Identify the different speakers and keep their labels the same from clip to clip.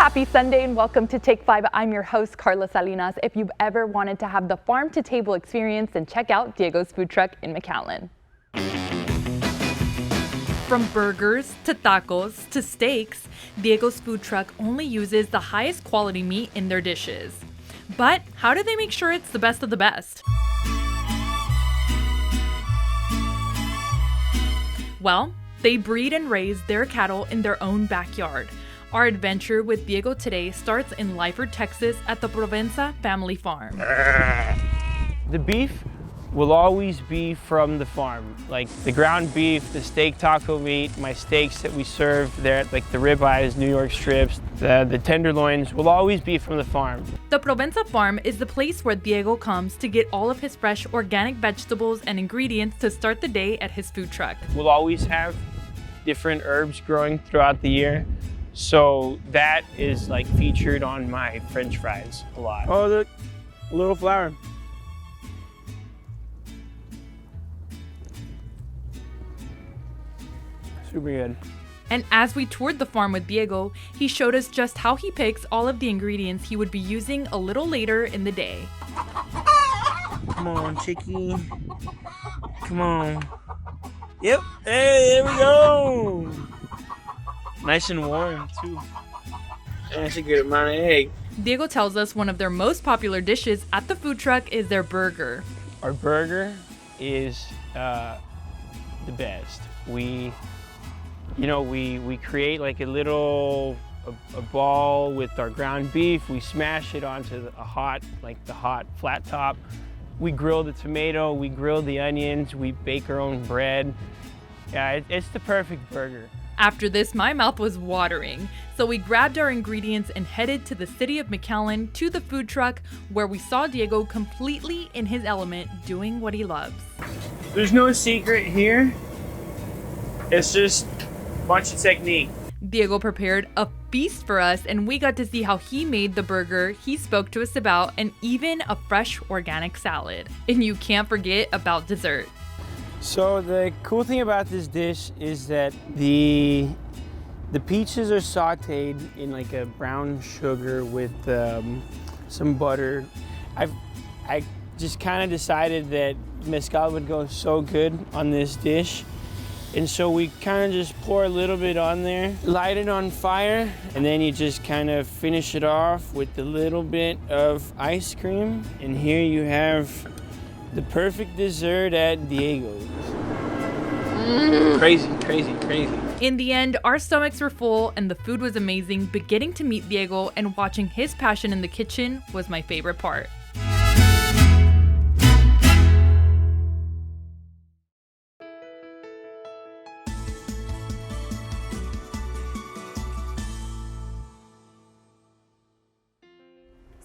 Speaker 1: Happy Sunday and welcome to Take 5. I'm your host, Carla Salinas. If you've ever wanted to have the farm-to-table experience, then check out Diego's Food Truck in McAllen. From burgers to tacos to steaks, Diego's Food Truck only uses the highest quality meat in their dishes. But how do they make sure it's the best of the best? Well, they breed and raise their cattle in their own backyard. Our adventure with Diego today starts in Lyford, Texas at the Provenza family farm.
Speaker 2: The beef will always be from the farm. Like the ground beef, the steak taco meat, my steaks that we serve there, like the ribeyes, New York strips, the tenderloins will always be from the farm.
Speaker 1: The Provenza farm is the place where Diego comes to get all of his fresh organic vegetables and ingredients to start the day at his food truck.
Speaker 2: We'll always have different herbs growing throughout the year. So that is like featured on my French fries a lot. Oh, look, a little flour. Super good.
Speaker 1: And as we toured the farm with Diego, he showed us just how he picks all of the ingredients he would be using a little later in the day.
Speaker 2: Come on, chickie. Come on. Yep, hey, there we go. Nice and warm, too. And that's a good amount of egg.
Speaker 1: Diego tells us one of their most popular dishes at the food truck is their burger.
Speaker 2: Our burger is the best. We create like a little a ball with our ground beef. We smash it onto the hot flat top. We grill the tomato, we grill the onions, we bake our own bread. Yeah, it's the perfect burger.
Speaker 1: After this, my mouth was watering, so we grabbed our ingredients and headed to the city of McAllen to the food truck, where we saw Diego completely in his element doing what he loves.
Speaker 2: There's no secret here. It's just a bunch of technique.
Speaker 1: Diego prepared a feast for us, and we got to see how he made the burger he spoke to us about, and even a fresh organic salad. And you can't forget about dessert.
Speaker 2: So the cool thing about this dish is that the peaches are sauteed in like a brown sugar with some butter. I just kind of decided that mezcal would go so good on this dish. And so we kind of just pour a little bit on there, light it on fire, and then you just kind of finish it off with a little bit of ice cream. And here you have the perfect dessert at Diego's. Crazy, crazy, crazy.
Speaker 1: In the end, our stomachs were full and the food was amazing, but getting to meet Diego and watching his passion in the kitchen was my favorite part.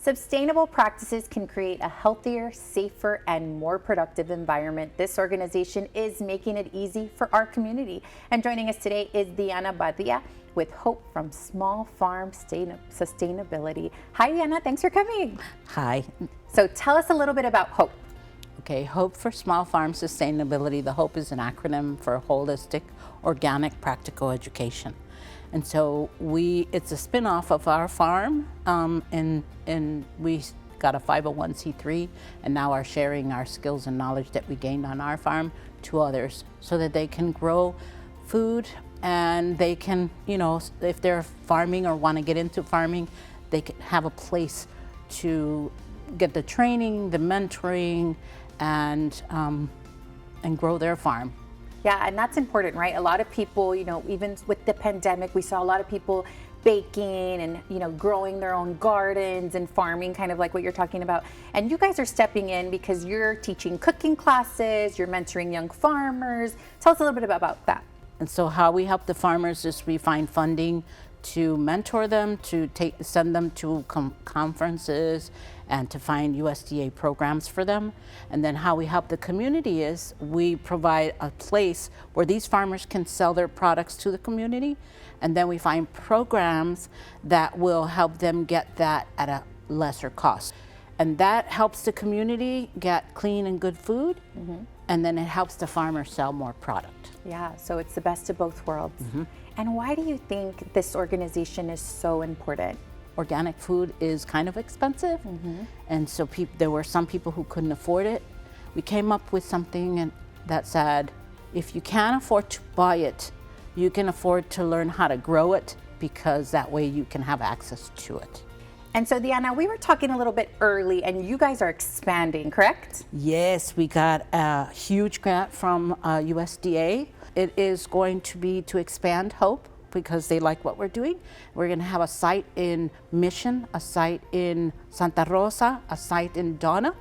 Speaker 3: Sustainable practices can create a healthier, safer, and more productive environment. This organization is making it easy for our community. And joining us today is Diana Badia with Hope from Small Farm Sustainability. Hi, Diana. Thanks for coming.
Speaker 4: Hi.
Speaker 3: So tell us a little bit about Hope.
Speaker 4: Okay, Hope for Small Farm Sustainability. The Hope is an acronym for Holistic, Organic, Practical Education. And so it's a spin-off of our farm, and we got a 501c3, and now are sharing our skills and knowledge that we gained on our farm to others so that they can grow food and they can, if they're farming or want to get into farming, they can have a place to get the training, the mentoring, and grow their farm.
Speaker 3: Yeah, and that's important, right? A lot of people, even with the pandemic, we saw a lot of people baking and, growing their own gardens and farming, kind of like what you're talking about. And you guys are stepping in because you're teaching cooking classes, you're mentoring young farmers. Tell us a little bit about that.
Speaker 4: And so how we help the farmers is we find funding to mentor them, to send them to conferences, and to find USDA programs for them. And then how we help the community is we provide a place where these farmers can sell their products to the community, and then we find programs that will help them get that at a lesser cost. And that helps the community get clean and good food, and then it helps the farmer sell more product.
Speaker 3: Yeah, so it's the best of both worlds. And why do you think this organization is so important?
Speaker 4: organic food is kind of expensive. And so there were some people who couldn't afford it. We came up with something that said, if you can't afford to buy it, you can afford to learn how to grow it, because that way you can have access to it.
Speaker 3: And so Diana, we were talking a little bit early and you guys are expanding, correct?
Speaker 4: Yes, we got a huge grant from USDA. It is going to be to expand Hope because they like what we're doing. We're going to have a site in Mission, a site in Santa Rosa, a site in Donna,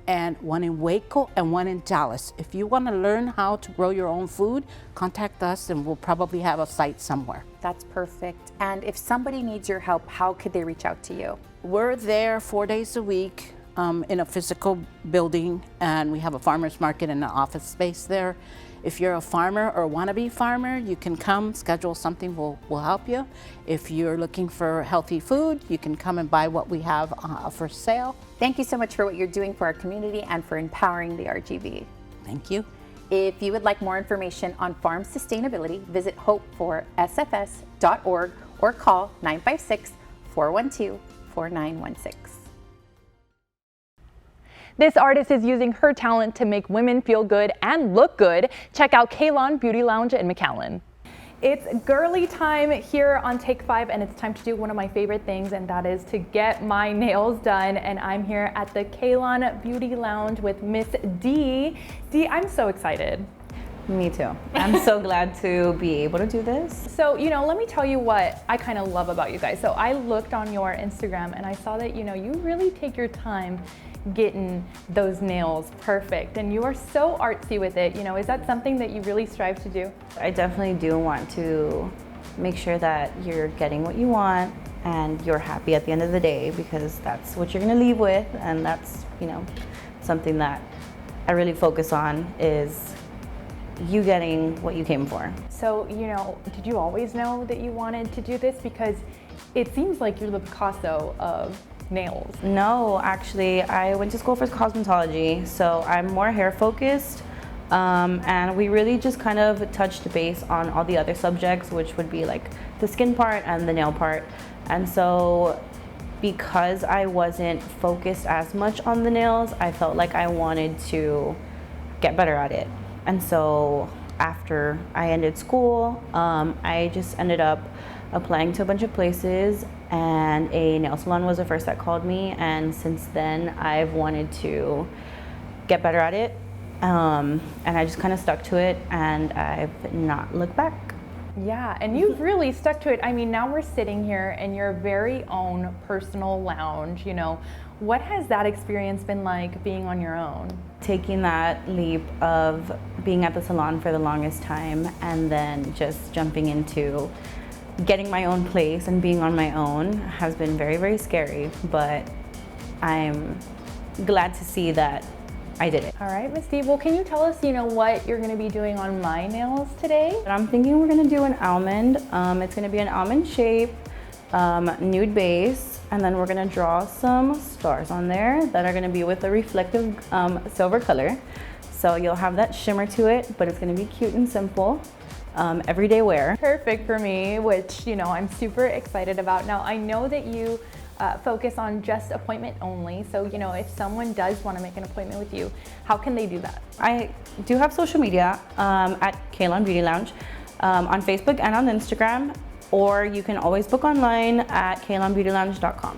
Speaker 4: and one in Waco and one in Dallas. If you want to learn how to grow your own food, contact us and we'll probably have a site somewhere.
Speaker 3: That's perfect. And if somebody needs your help, how could they reach out to you?
Speaker 4: We're there 4 days a week in a physical building, and we have a farmer's market and an office space there. If you're a farmer or wannabe farmer, you can come, schedule something, we'll help you. If you're looking for healthy food, you can come and buy what we have for sale.
Speaker 3: Thank you so much for what you're doing for our community and for empowering the RGV.
Speaker 4: Thank you.
Speaker 3: If you would like more information on farm sustainability, visit hopeforsfs.org or call 956-412-4916.
Speaker 1: This artist is using her talent to make women feel good and look good. Check out Kalon Beauty Lounge in McAllen. It's girly time here on Take 5, and it's time to do one of my favorite things, and that is to get my nails done. And I'm here at the Kalon Beauty Lounge with Miss D. D, I'm so excited.
Speaker 5: Me too. I'm so glad to be able to do this.
Speaker 1: So, let me tell you what I kind of love about you guys. So I looked on your Instagram and I saw that, you really take your time getting those nails perfect, and you are so artsy with it. Is that something that you really strive to do?
Speaker 5: I definitely do want to make sure that you're getting what you want and you're happy at the end of the day, because that's what you're going to leave with, and that's, something that I really focus on, is you getting what you came for.
Speaker 1: So, did you always know that you wanted to do this? Because it seems like you're the Picasso of nails.
Speaker 5: No, actually, I went to school for cosmetology, so I'm more hair focused, and we really just kind of touched base on all the other subjects, which would be like the skin part and the nail part. And so because I wasn't focused as much on the nails, I felt like I wanted to get better at it. And so after I ended school, I just ended up applying to a bunch of places, and a nail salon was the first that called me, and since then I've wanted to get better at it, and I just kind of stuck to it, and I've not looked back.
Speaker 1: Yeah, and you've really stuck to it. I mean, now we're sitting here in your very own personal lounge. What has that experience been like, being on your own?
Speaker 5: Taking that leap of being at the salon for the longest time and then just jumping into getting my own place and being on my own has been very, very scary, but I'm glad to see that I did it.
Speaker 1: All right, Miss D, well, can you tell us, what you're gonna be doing on my nails today?
Speaker 5: I'm thinking we're gonna do an almond. It's gonna be an almond shape, nude base, and then we're gonna draw some stars on there that are gonna be with a reflective silver color. So you'll have that shimmer to it, but it's gonna be cute and simple. Everyday wear.
Speaker 1: Perfect for me, which, I'm super excited about. Now, I know that you focus on just appointment only. So, if someone does want to make an appointment with you, how can they do that?
Speaker 5: I do have social media at Kalon Beauty Lounge on Facebook and on Instagram, or you can always book online at kalonbeautylounge.com.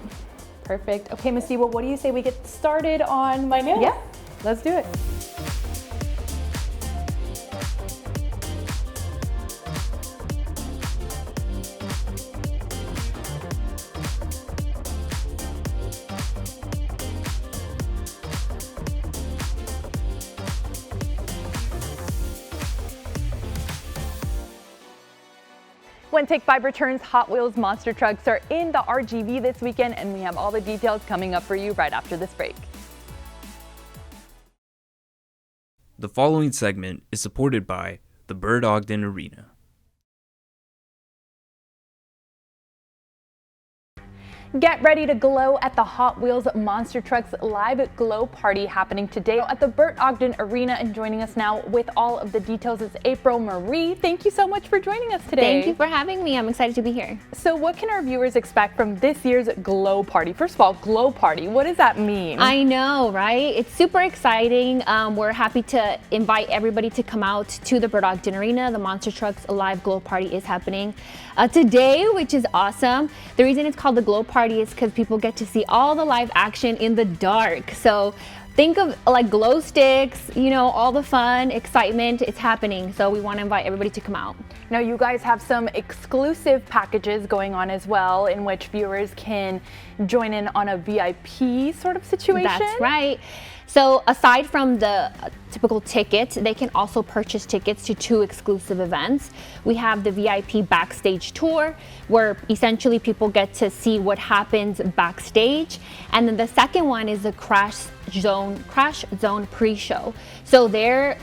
Speaker 1: Perfect. Okay, Miss D, well, what do you say we get started on my nails?
Speaker 5: Yeah.
Speaker 1: Let's do it. When Take 5 returns, Hot Wheels monster trucks are in the RGV this weekend, and we have all the details coming up for you right after this break.
Speaker 6: The following segment is supported by the Bird Ogden Arena.
Speaker 1: Get ready to glow at the Hot Wheels Monster Trucks Live Glow Party happening today at the Bert Ogden Arena. And joining us now with all of the details is April Marie. Thank you so much for joining us today.
Speaker 7: Thank you for having me. I'm excited to be here.
Speaker 1: So what can our viewers expect from this year's Glow Party? First of all, Glow Party, what does that mean?
Speaker 7: I know, right? It's super exciting. We're happy to invite everybody to come out to the Bert Ogden Arena. The Monster Trucks Live Glow Party is happening today, which is awesome. The reason it's called the Glow Party is because people get to see all the live action in the dark. So think of like glow sticks, you know, all the fun, excitement, it's happening. So we want to invite everybody to come out.
Speaker 1: Now you guys have some exclusive packages going on as well in which viewers can join in on a VIP sort of situation.
Speaker 7: That's right. So aside from the typical ticket, they can also purchase tickets to 2 exclusive events. We have the VIP backstage tour, where essentially people get to see what happens backstage. And then the second one is the Crash Zone pre-show. So there,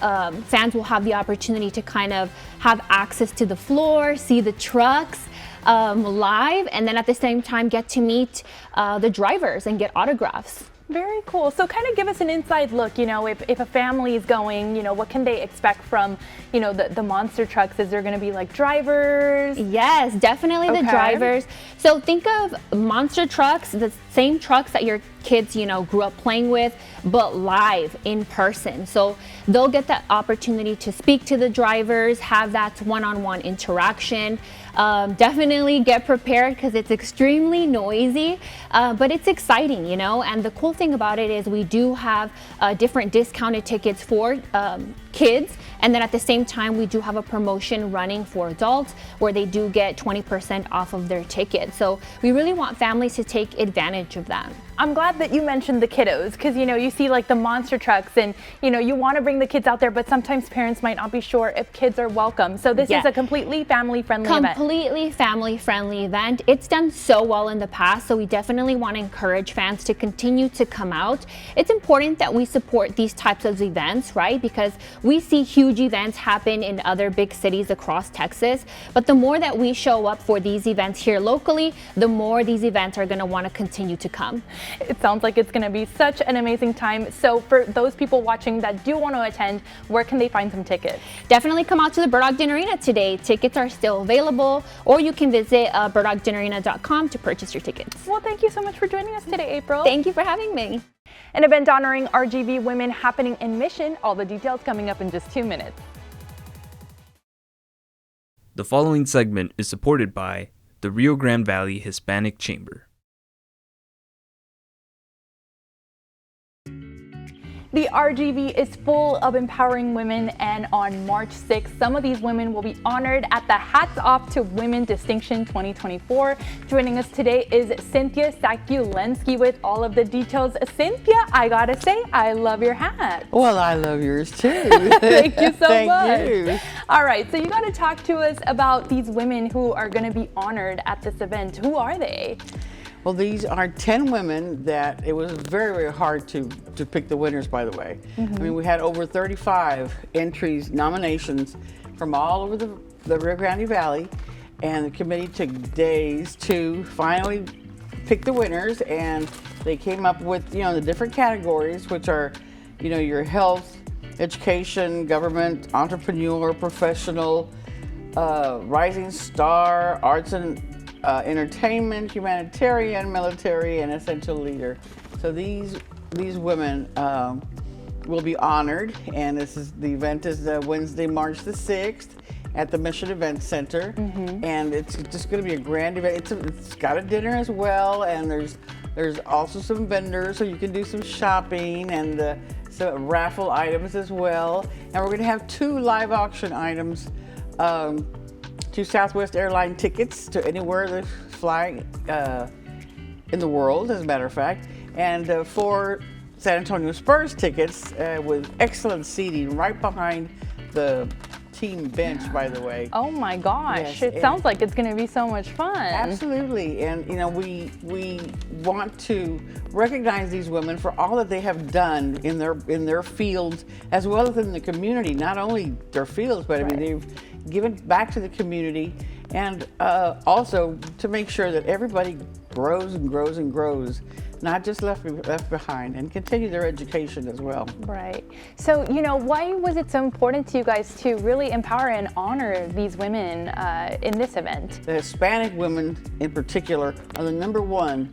Speaker 7: fans will have the opportunity to kind of have access to the floor, see the trucks live, and then at the same time get to meet the drivers and get autographs.
Speaker 1: Very cool. So kind of give us an inside look, you know, if a family is going, you know, what can they expect from, you know, the monster trucks? Is there going to be like drivers?
Speaker 7: Yes, definitely the drivers. So think of monster trucks, the same trucks that your kids, you know, grew up playing with, but live in person. So they'll get that opportunity to speak to the drivers, have that one-on-one interaction. Definitely get prepared because it's extremely noisy, but it's exciting, you know. And the cool thing about it is we do have different discounted tickets for kids, and then at the same time we do have a promotion running for adults where they do get 20% off of their ticket. So we really want families to take advantage of that.
Speaker 1: I'm glad that you mentioned the kiddos because, you know, you see like the monster trucks and, you know, you want to bring the kids out there, but sometimes parents might not be sure if kids are welcome. So this is a completely family-friendly event.
Speaker 7: Completely family-friendly event. It's done so well in the past, so we definitely want to encourage fans to continue to come out. It's important that we support these types of events, right? Because we see huge events happen in other big cities across Texas, but the more that we show up for these events here locally, the more these events are going to want to continue to come.
Speaker 1: It sounds like it's going to be such an amazing time. So for those people watching that do want to attend, where can they find some tickets?
Speaker 7: Definitely come out to the Bert Ogden Arena today. Tickets are still available, or you can visit bertogdenarena.com to purchase your tickets.
Speaker 1: Well, thank you so much for joining us today, April.
Speaker 7: Thank you for having me.
Speaker 1: An event honoring RGV women happening in Mission. All the details coming up in just 2 minutes.
Speaker 6: The following segment is supported by the Rio Grande Valley Hispanic Chamber.
Speaker 1: The RGV is full of empowering women, and on March 6th, some of these women will be honored at the Hats Off to Women Distinction 2024. Joining us today is Cynthia Sakulensky with all of the details. Cynthia, I gotta say, I love your hat.
Speaker 8: Well, I love yours too.
Speaker 1: Thank you so
Speaker 8: Thank
Speaker 1: much.
Speaker 8: you.
Speaker 1: All right, so you gotta talk to us about these women who are gonna be honored at this event. Who are they?
Speaker 8: Well, these are 10 women that it was very, very hard to pick the winners, by the way. I mean, we had over 35 entries, nominations from all over the Rio Grande Valley, and the committee took days to finally pick the winners, and they came up with, you know, the different categories, which are, you know, your health, education, government, entrepreneur, professional, rising star, arts and entertainment, humanitarian, military, and essential leader. So these women will be honored, and the event is Wednesday, March the 6th at the Mission Event Center, and it's just going to be a grand event. It's got a dinner as well, and there's also some vendors, so you can do some shopping and some raffle items as well. And we're going to have 2 live auction items. 2 Southwest Airline tickets to anywhere they're flying in the world, as a matter of fact, and 4 San Antonio Spurs tickets with excellent seating right behind the team bench, by the way.
Speaker 1: Oh my gosh,
Speaker 8: Yes,
Speaker 1: it sounds like it's gonna be so much fun.
Speaker 8: Absolutely, and you know, we want to recognize these women for all that they have done in their fields as well as in the community. Not only their fields, but I mean, they've given back to the community, and also to make sure that everybody grows and grows and grows, not just left behind, and continue their education as well.
Speaker 1: Right. So, why was it so important to you guys to really empower and honor these women in this event?
Speaker 8: The Hispanic women in particular are the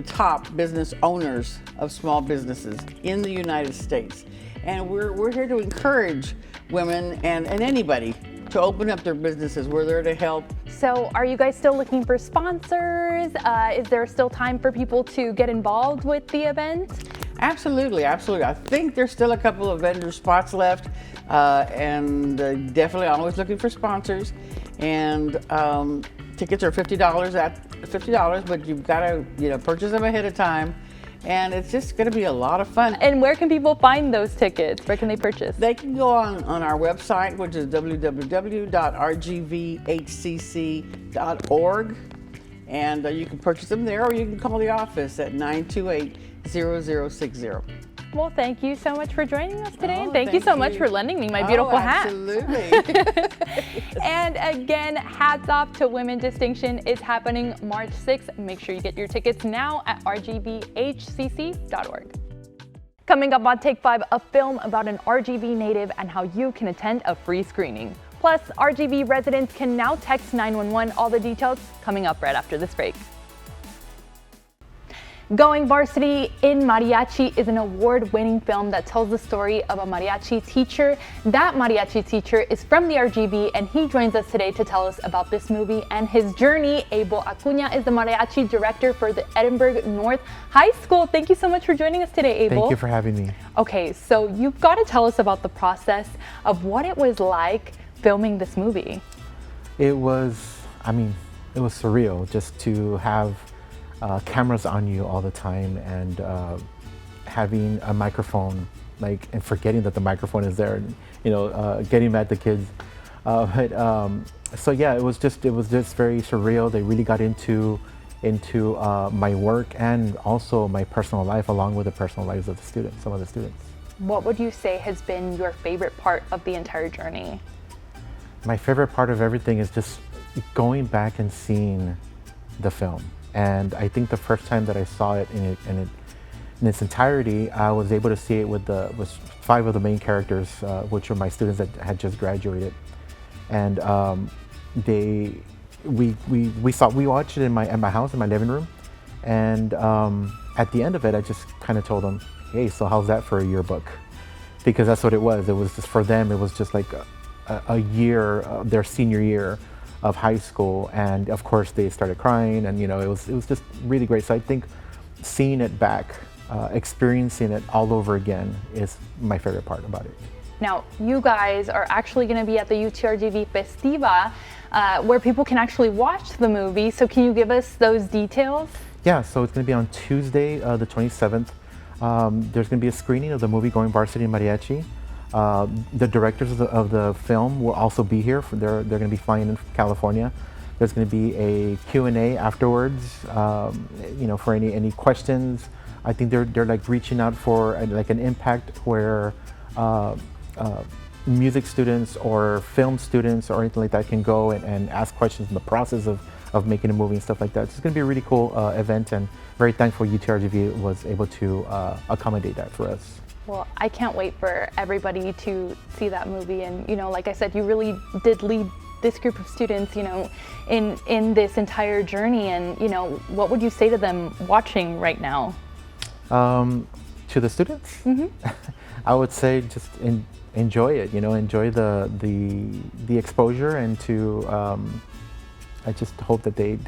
Speaker 8: top business owners of small businesses in the United States. And we're here to encourage women and anybody to open up their businesses. We're there to help.
Speaker 1: So are you guys still looking for sponsors? Is there still time for people to get involved with the event?
Speaker 8: Absolutely, absolutely. I think there's still a couple of vendor spots left, and definitely always looking for sponsors. And tickets are $50, but you've got to purchase them ahead of time. And it's just going to be a lot of fun.
Speaker 1: And where can people find those tickets? Where can they purchase?
Speaker 8: They can go on our website, which is www.rgvhcc.org. And you can purchase them there, or you can call the office at 928-0060.
Speaker 1: Well, thank you so much for joining us today. and
Speaker 8: Oh,
Speaker 1: thank you so
Speaker 8: thank
Speaker 1: much
Speaker 8: you.
Speaker 1: for lending me my beautiful hat.
Speaker 8: Absolutely.
Speaker 1: And again, hats off to Women Distinction is happening March 6th. Make sure you get your tickets now at rgbhcc.org. Coming up on Take 5, a film about an RGV native and how you can attend a free screening. Plus, RGV residents can now text 911. All the details coming up right after this break. Going Varsity in Mariachi is an award-winning film that tells the story of a mariachi teacher. That mariachi teacher is from the RGV, and he joins us today to tell us about this movie and his journey. Abel Acuna is the mariachi director for the Edinburgh North High School. Thank you so much for joining us today, Abel.
Speaker 9: Thank you for having me.
Speaker 1: Okay, so you've got to tell us about the process of what it was like filming this movie.
Speaker 9: It was surreal just to have cameras on you all the time, and having a microphone, and forgetting that the microphone is there, and getting mad at the kids. So yeah, it was just very surreal. They really got into my work and also my personal life, along with the personal lives of some of the students.
Speaker 1: What would you say has been your favorite part of the entire journey?
Speaker 9: My favorite part of everything is just going back and seeing the film. And I think the first time that I saw it in its entirety, I was able to see it with 5 of the main characters, which were my students that had just graduated. And we watched it at my house, in my living room. And at the end of it, I just kind of told them, hey, so how's that for a yearbook? Because that's what it was. It was just, for them, it was just like a year, their senior year of high school, and of course they started crying, and it was just really great. So I think seeing it back, experiencing it all over again is my favorite part about it.
Speaker 1: Now, you guys are actually going to be at the UTRGV Festiva, where people can actually watch the movie. So can you give us those details?
Speaker 9: Yeah, so it's going to be on Tuesday, the 27th. There's going to be a screening of the movie Going Varsity in Mariachi. The directors of the film will also be here. They're going to be flying in from California. There's going to be a Q&A afterwards, for any questions. I think they're like reaching out for an impact where music students or film students or anything like that can go and ask questions in the process of making a movie and stuff like that. So it's going to be a really cool event, and very thankful UTRGV was able to accommodate that for us.
Speaker 1: Well, I can't wait for everybody to see that movie. And, like I said, you really did lead this group of students, in this entire journey. And, what would you say to them watching right now?
Speaker 9: To the students? Mm-hmm. I would say just enjoy it, enjoy the exposure, and I just hope that they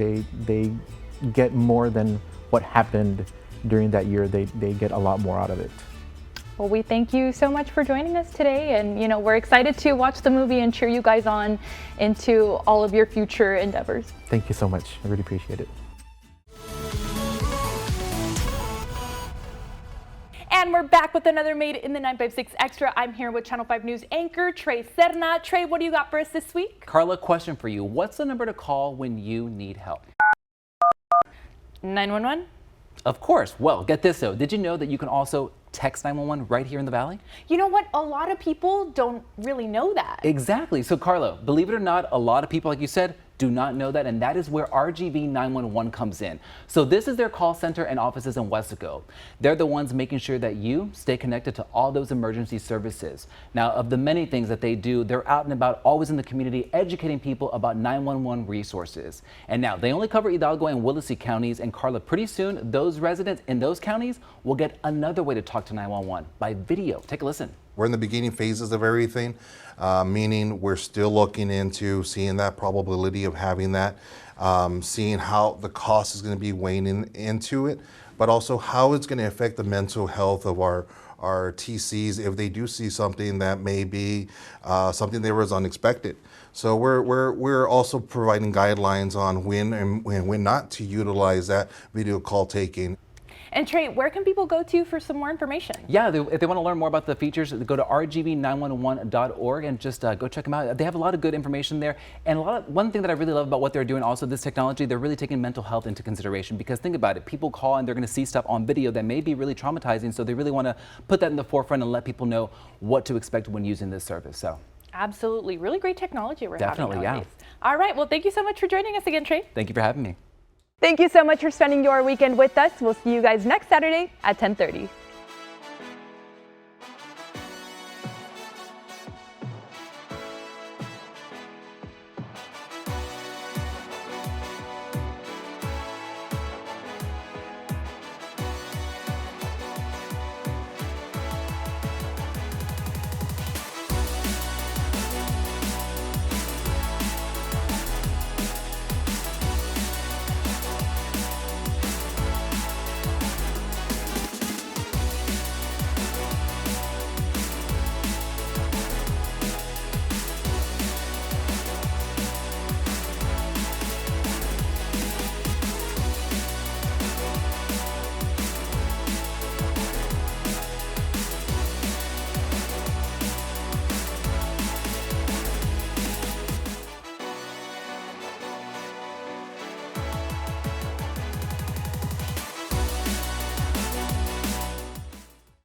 Speaker 9: get more than what happened during that year. They get a lot more out of it.
Speaker 1: Well, we thank you so much for joining us today, and we're excited to watch the movie and cheer you guys on into all of your future endeavors.
Speaker 9: Thank you so much. I really appreciate it.
Speaker 1: And we're back with another Made in the 956 Extra. I'm here with Channel 5 News anchor Trey Serna. Trey, what do you got for us this week?
Speaker 10: Carla, question for you. What's the number to call when you need help?
Speaker 1: 911?
Speaker 10: Of course. Well, get this though. Did you know that you can also text 911 right here in the Valley?
Speaker 1: You know what? A lot of people don't really know that.
Speaker 10: Exactly. So Carla, believe it or not, a lot of people, like you said, do not know that, and that is where RGV 911 comes in. So this is their call center and offices in Wesco. They're the ones making sure that you stay connected to all those emergency services. Now, of the many things that they do, they're out and about, always in the community, educating people about 911 resources. And now, they only cover Hidalgo and Willacy counties, and Carla, pretty soon, those residents in those counties will get another way to talk to 911 by video. Take a listen.
Speaker 11: We're in the beginning phases of everything, meaning we're still looking into seeing that probability of having that, seeing how the cost is going to be weighing into it, but also how it's going to affect the mental health of our TCs if they do see something that may be something that was unexpected. So we're also providing guidelines on when and when not to utilize that video call taking.
Speaker 1: And Trey, where can people go to for some more information?
Speaker 10: Yeah, if they want to learn more about the features, go to rgv911.org and just go check them out. They have a lot of good information there. And one thing that I really love about what they're doing also, this technology, they're really taking mental health into consideration, because think about it, people call and they're going to see stuff on video that may be really traumatizing, so they really want to put that in the forefront and let people know what to expect when using this service. So
Speaker 1: absolutely, really great technology we're having nowadays.
Speaker 10: Yeah.
Speaker 1: All right, well, thank you so much for joining us again, Trey.
Speaker 10: Thank you for having me.
Speaker 1: Thank you so much for spending your weekend with us. We'll see you guys next Saturday at 10:30.